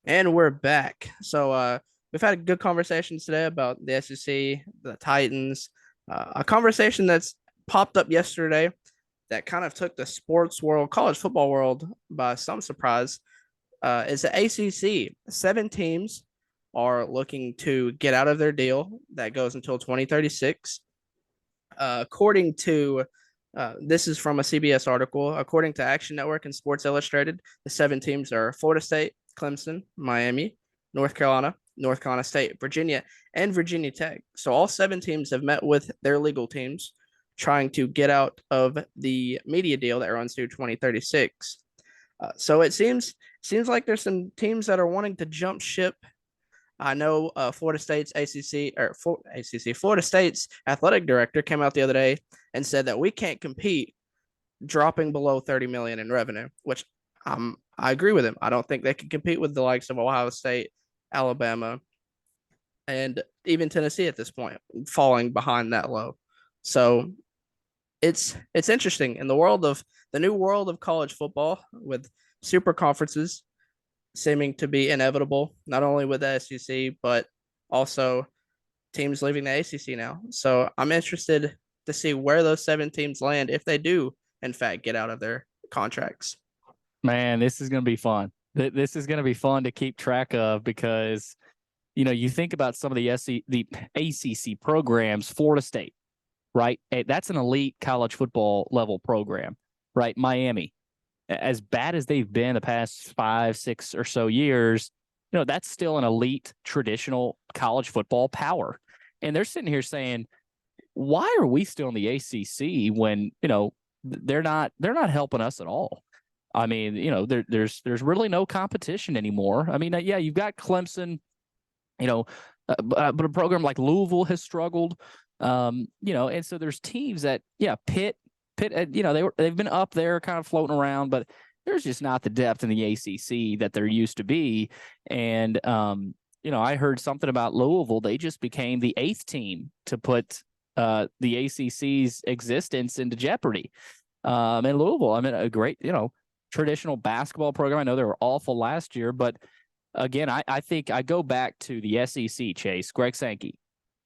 And we're back. We've had good conversations today about the SEC, the Titans, a conversation that's popped up yesterday that kind of took the sports world, college football world by some surprise. Is the ACC. Seven teams are looking to get out of their deal that goes until 2036. According to This is from a CBS article. According to Action Network and Sports Illustrated, the seven teams are Florida State, Clemson, Miami, North Carolina State, Virginia, and Virginia Tech. So all seven teams have met with their legal teams trying to get out of the media deal that runs through 2036. So it seems like there's some teams that are wanting to jump ship. I know Florida State's Florida State's athletic director came out the other day and said that we can't compete dropping below 30 million in revenue, which I agree with him. I don't think they can compete with the likes of Ohio State, Alabama, and even Tennessee at this point, falling behind that low. So it's interesting in the new world of college football with super conferences seeming to be inevitable, not only with the SEC, but also teams leaving the ACC now. So I'm interested to see where those seven teams land if they do, in fact, get out of their contracts. Man, this is going to be fun. This is going to be fun to keep track of because, you think about some of the ACC programs, Florida State, right? That's an elite college football level program, right? Miami, as bad as they've been the past 5, 6 or so years, that's still an elite traditional college football power. And they're sitting here saying, why are we still in the ACC when, they're not helping us at all? I mean, there's really no competition anymore. I mean, yeah, you've got Clemson, but a program like Louisville has struggled. And so there's teams that, yeah, Pitt, they've been up there, kind of floating around, but there's just not the depth in the ACC that there used to be. And I heard something about Louisville. They just became the eighth team to put the ACC's existence into jeopardy. And Louisville, I mean, a great, traditional basketball program. I know they were awful last year, but again, I think I go back to the SEC, Chase, Greg Sankey,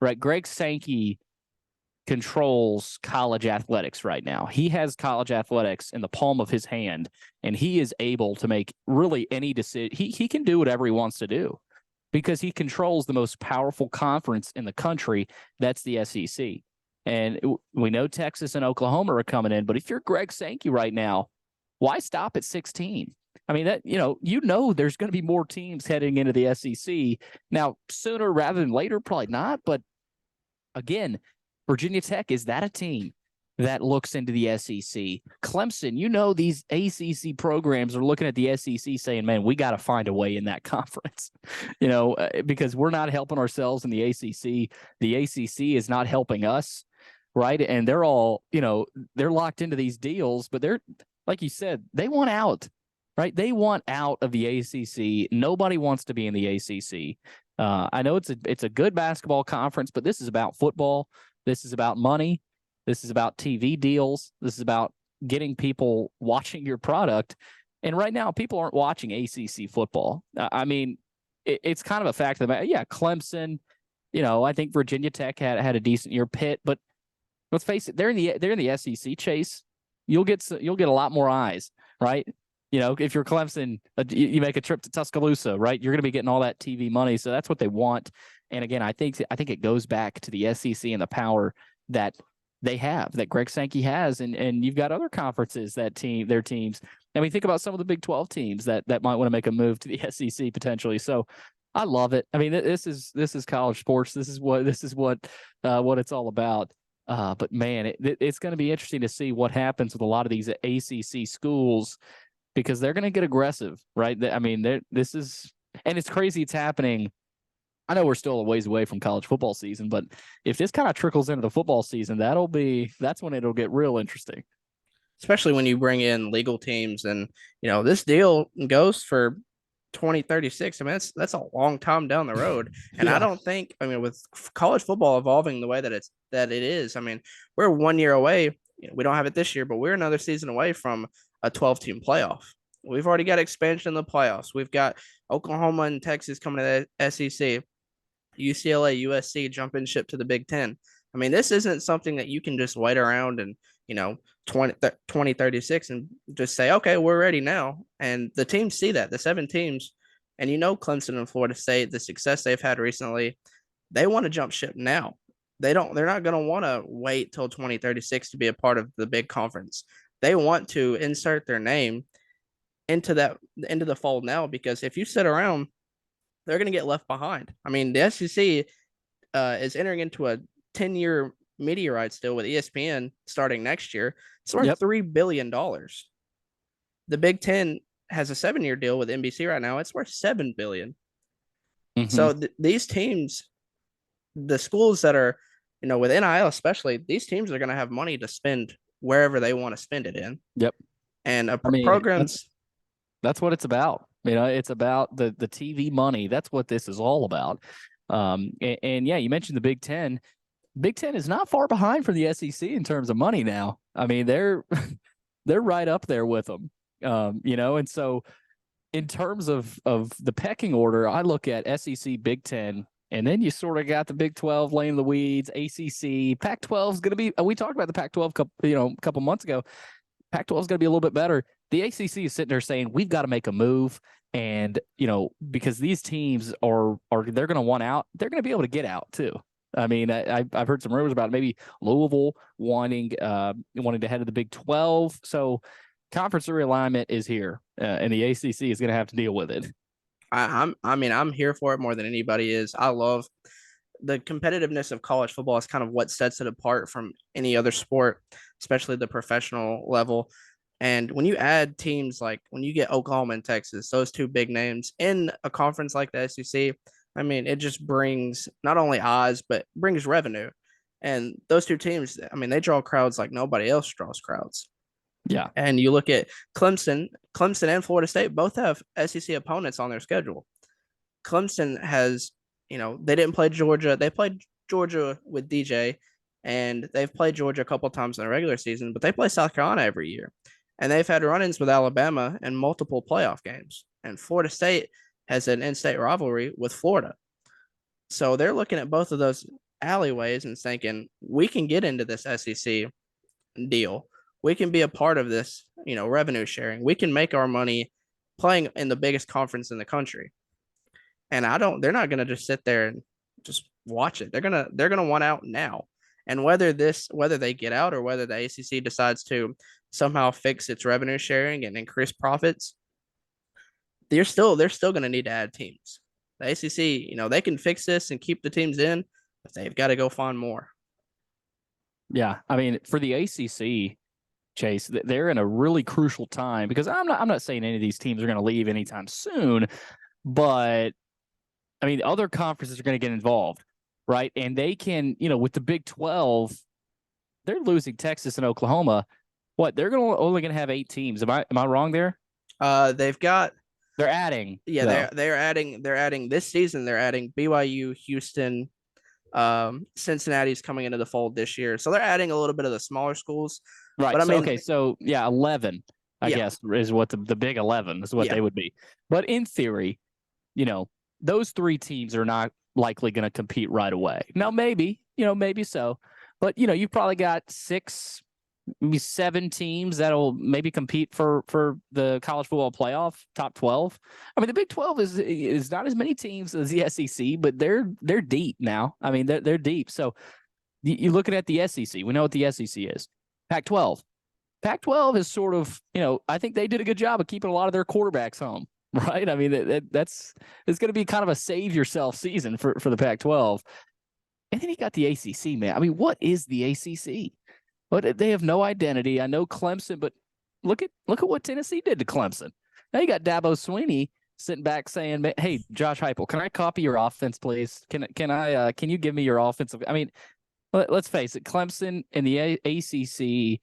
right? Greg Sankey controls college athletics right now. He has college athletics in the palm of his hand, and he is able to make really any decision. He can do whatever he wants to do because he controls the most powerful conference in the country. That's the SEC. And we know Texas and Oklahoma are coming in, but if you're Greg Sankey right now, why stop at 16? I mean, that there's going to be more teams heading into the SEC. Now, sooner rather than later, probably not. But again, Virginia Tech, is that a team that looks into the SEC? Clemson, these ACC programs are looking at the SEC saying, man, we got to find a way in that conference, because we're not helping ourselves in the ACC. The ACC is not helping us, right? And they're all, they're locked into these deals, but they're, like you said, they want out, right? They want out of the ACC. Nobody wants to be in the ACC. I know it's a good basketball conference, but this is about football. This is about money. This is about TV deals. This is about getting people watching your product. And right now, people aren't watching ACC football. I mean, it's kind of a fact that, yeah, Clemson, I think Virginia Tech had a decent year. Pitt, but let's face it, they're in the SEC, Chase. You'll get a lot more eyes, right? If you're Clemson, you make a trip to Tuscaloosa, right? You're going to be getting all that TV money. So that's what they want. And again, I think it goes back to the SEC and the power that they have, that Greg Sankey has. And you've got other conferences their teams. I mean, think about some of the Big 12 teams that might want to make a move to the SEC potentially. So I love it. I mean, this is college sports. This is what it's all about. But man, it's going to be interesting to see what happens with a lot of these ACC schools, because they're going to get aggressive, right? I mean, and it's crazy it's happening. I know we're still a ways away from college football season, but if this kind of trickles into the football season, that's when it'll get real interesting. Especially when you bring in legal teams and, this deal goes for 2036. I mean, that's a long time down the road. And Yeah. I don't think, I mean, with college football evolving the way that it is, I mean, we're 1 year away. We don't have it this year, but we're another season away from a 12 team playoff. We've already got expansion in the playoffs. We've got Oklahoma and Texas coming to the SEC. UCLA, USC jumping ship to the Big Ten. I mean, this isn't something that you can just wait around and, 2036 and just say, okay, we're ready now. And the teams see that, the 7 teams, and Clemson and Florida State, the success they've had recently, they want to jump ship now. They're not going to want to wait till 2036 to be a part of the big conference. They want to insert their name into the fold now, because if you sit around, they're going to get left behind. I mean, the SEC is entering into a 10-year media rights deal with ESPN starting next year. It's worth $3 billion. The Big Ten has a 7-year deal with NBC right now. It's worth $7 billion. So these teams, the schools that are, with NIL especially, these teams are going to have money to spend wherever they want to spend it in. Yep. And programs. That's what it's about. It's about the TV money. That's what this is all about. And yeah, you mentioned the Big Ten. Big Ten is not far behind from the SEC in terms of money now. I mean, they're right up there with them. And so in terms of the pecking order, I look at SEC, Big Ten, and then you sort of got the Big 12 laying the weeds, ACC, Pac-12 is going to be. We talked about the Pac-12 a couple months ago. Pac-12 is going to be a little bit better. The ACC is sitting there saying we've got to make a move, and because these teams are they're going to want out, they're going to be able to get out too. I mean, I've heard some rumors about maybe Louisville wanting to head to the Big 12. So conference realignment is here, and the ACC is going to have to deal with it. I'm here for it more than anybody is. I love the competitiveness of college football. Is kind of what sets it apart from any other sport, especially the professional level. And when you add teams, like when you get Oklahoma and Texas, those 2 big names in a conference like the SEC, I mean, it just brings not only eyes, but brings revenue. And those 2 teams, I mean, they draw crowds like nobody else draws crowds. Yeah. And you look at Clemson and Florida State both have SEC opponents on their schedule. Clemson has, they didn't play Georgia. They played Georgia with DJ, and they've played Georgia a couple of times in the regular season, but they play South Carolina every year. And they've had run-ins with Alabama in multiple playoff games. And Florida State has an in-state rivalry with Florida. So they're looking at both of those alleyways and thinking, we can get into this SEC deal. We can be a part of this, revenue sharing. We can make our money playing in the biggest conference in the country. And they're not going to just sit there and just watch it. They're going to want out now. And whether they get out or whether the ACC decides to somehow fix its revenue sharing and increase profits, they're still going to need to add teams. The ACC, they can fix this and keep the teams in, but they've got to go find more. Yeah, I mean, for the ACC, Chase, they're in a really crucial time, because I'm not saying any of these teams are going to leave anytime soon, but I mean, other conferences are going to get involved, right? And they can, with the Big 12, they're losing Texas and Oklahoma. What, they're only going to have 8 teams? Am I wrong there? They're adding. Yeah, they're adding this season. They're adding BYU, Houston, Cincinnati's coming into the fold this year, so they're adding a little bit of the smaller schools. Right. But I mean, okay, so yeah, 11, I guess, is what the Big 11 is what they would be. But in theory, those 3 teams are not likely going to compete right away. Now, maybe so, but you've probably got 6, maybe 7 teams that'll maybe compete for the college football playoff top 12. I mean, the Big 12 is not as many teams as the SEC, but they're deep now. I mean, they're deep. So you're looking at the SEC. We know what the SEC is. Pac-12. Pac-12 is sort of, I think they did a good job of keeping a lot of their quarterbacks home, right? I mean, it's going to be kind of a save yourself season for the Pac-12. And then you got the ACC, man. I mean, what is the ACC? But they have no identity. I know Clemson, but look at what Tennessee did to Clemson. Now you got Dabo Swinney sitting back saying, "Hey, Josh Heupel, can I copy your offense, please? Can you give me your offensive?" I mean, let's face it, Clemson and the ACC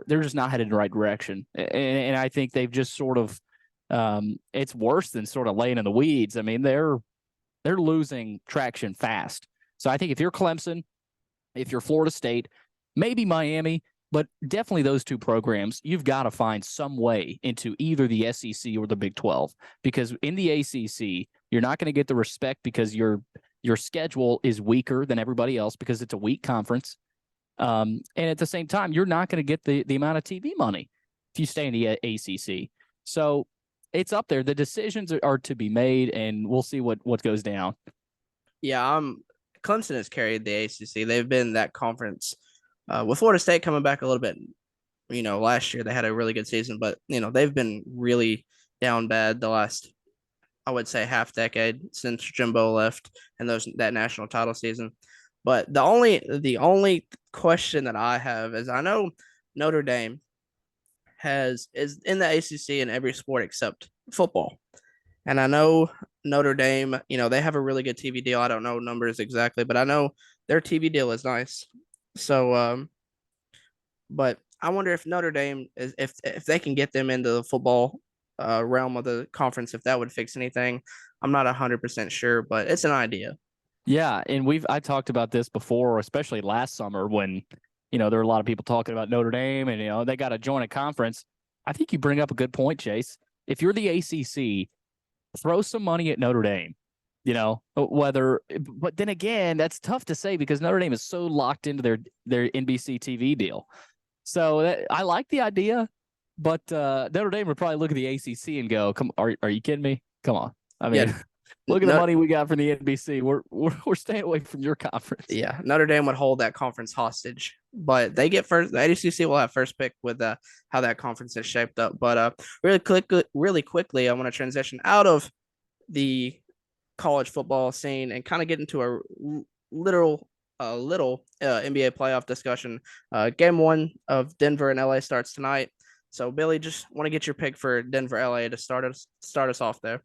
they're just not headed in the right direction, and I think they've just sort of it's worse than sort of laying in the weeds. I mean, they're losing traction fast. So I think if you're Clemson, if you're Florida State, maybe Miami, But definitely those two programs, you've got to find some way into either the SEC or the Big 12, because in the ACC, you're not going to get the respect because your schedule is weaker than everybody else because it's a weak conference. And at the same time, you're not going to get the amount of TV money if you stay in the ACC. So it's up there. The decisions are to be made, and we'll see what goes down. Yeah, Clemson has carried the ACC. They've been that conference. With Florida State coming back a little bit, last year they had a really good season, but they've been really down bad the last, I would say, half decade since Jimbo left and that national title season. But the only question that I have is, I know Notre Dame is in the ACC in every sport except football. And I know Notre Dame, they have a really good TV deal. I don't know numbers exactly, but I know their TV deal is nice. So, but I wonder if Notre Dame is if they can get them into the football realm of the conference, if that would fix anything. I'm not 100% sure, but it's an idea. Yeah, and I talked about this before, especially last summer when there were a lot of people talking about Notre Dame and they got to join a conference. I think you bring up a good point, Chase. If you're the ACC, throw some money at Notre Dame. But then again, that's tough to say because Notre Dame is so locked into their NBC TV deal. So I like the idea, but Notre Dame would probably look at the ACC and go, "Come, are you kidding me? Come on!" I mean, Yeah, look at the money we got from the NBC. We're staying away from your conference. yeah. Notre Dame would hold that conference hostage, but they get first. The ACC will have first pick with how that conference is shaped up. But really quickly, I want to transition out of the college football scene and kind of get into a little NBA playoff discussion. Game one of Denver and LA starts tonight. So Billy, just want to get your pick for Denver LA to start us off there.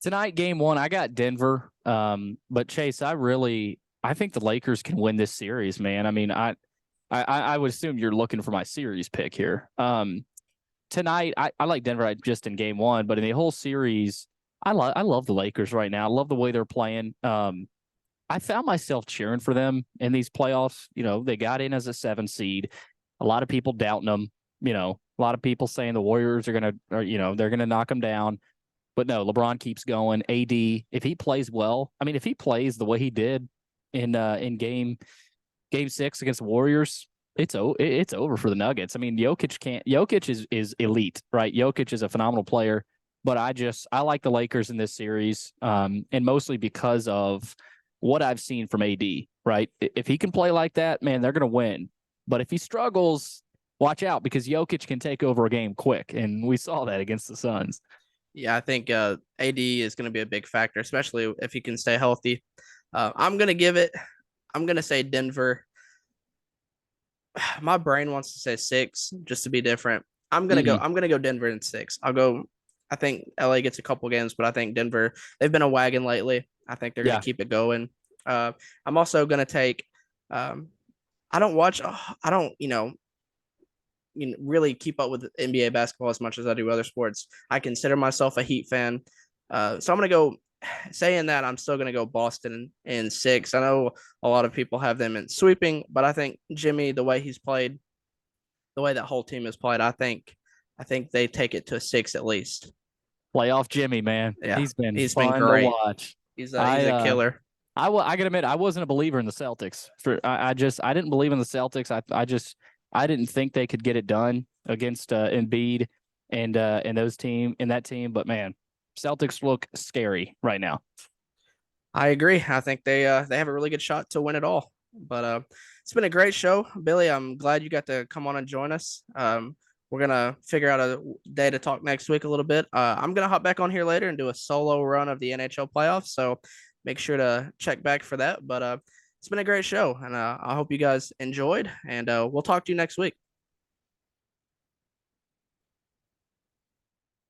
Tonight, game one, I got Denver. But Chase, I think the Lakers can win this series, man. I mean, I would assume you're looking for my series pick here. Tonight, I like Denver just in game one, but in the whole series, I love the Lakers right now. I love the way they're playing. I found myself cheering for them in these playoffs. They got in as a 7 seed. A lot of people doubting them. A lot of people saying the Warriors they're gonna knock them down. But no, LeBron keeps going. AD, if he plays well, I mean, if he plays the way he did in game 6 against the Warriors, it's over for the Nuggets. I mean, Jokic is elite, right? Jokic is a phenomenal player, but I like the Lakers in this series, and mostly because of what I've seen from AD, right? If he can play like that, man, they're going to win. But if he struggles, watch out because Jokic can take over a game quick, and we saw that against the Suns. Yeah, I think AD is going to be a big factor, especially if he can stay healthy. I'm going to say Denver. My brain wants to say 6 just to be different. I'm going to go Denver in 6. I think LA gets a couple games, but I think Denver, they've been a wagon lately. I think they're going to keep it going. I'm also going to take, I don't really keep up with NBA basketball as much as I do other sports. I consider myself a Heat fan. So I'm going to go, saying that, I'm still going to go Boston in 6. I know a lot of people have them in sweeping, but I think Jimmy, the way he's played, the way that whole team has played, I think they take it to 6 at least. Playoff Jimmy, man. Yeah, he's been great to watch. He's a killer. I gotta admit, I wasn't a believer in the Celtics. I didn't believe in the Celtics. I didn't think they could get it done against Embiid and that team. But man, Celtics look scary right now. I agree. I think they have a really good shot to win it all. But it's been a great show, Billy. I'm glad you got to come on and join us. We're gonna figure out a day to talk next week a little bit. I'm gonna hop back on here later and do a solo run of the NHL playoffs. So make sure to check back for that. But it's been a great show, and I hope you guys enjoyed. And we'll talk to you next week.